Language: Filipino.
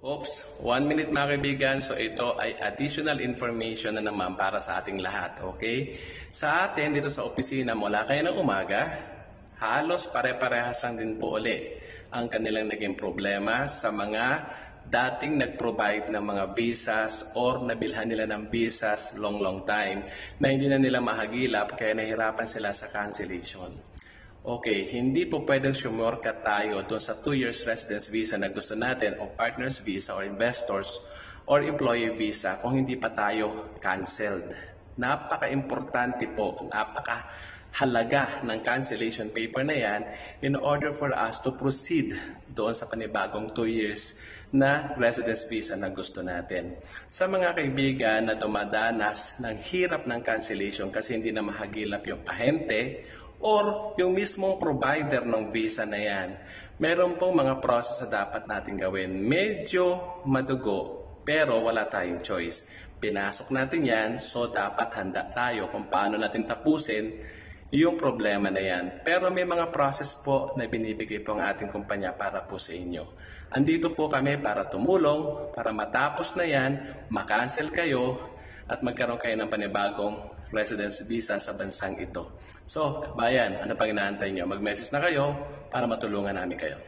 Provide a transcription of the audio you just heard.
Oops, 1 minute mga kaibigan. So ito ay additional information na naman para sa ating lahat. Okay? Sa atin dito sa opisina mula kayo ng umaga, halos pare-parehas lang din po uli ang kanilang naging problema sa mga dating nag-provide ng mga visas or nabilhan nila ng visas long time na hindi na nila mahagilap kaya nahirapan sila sa cancellation. Okay, hindi po pwedeng sumorkat tayo doon sa 2 years residence visa na gusto natin o partners visa or investors or employee visa kung hindi pa tayo canceled. Napaka-importante po, napaka-halaga ng cancellation paper na yan in order for us to proceed doon sa panibagong 2 years na residence visa na gusto natin. Sa mga kaibigan na dumadanas ng hirap ng cancellation kasi hindi na mahagilap yung ahente or yung mismong provider ng visa na yan, meron pong mga process na dapat natin gawin. Medyo madugo, pero wala tayong choice. Pinasok natin yan, so dapat handa tayo kung paano natin tapusin yung problema na yan. Pero may mga process po na binibigay po ang ating kumpanya para po sa inyo. Andito po kami para tumulong, para matapos na yan, makancel kayo, at magkaroon kayo ng panibagong residence visa sa bansang ito. So, bayan, ano pang inaantay nyo? Mag-message na kayo para matulungan namin kayo.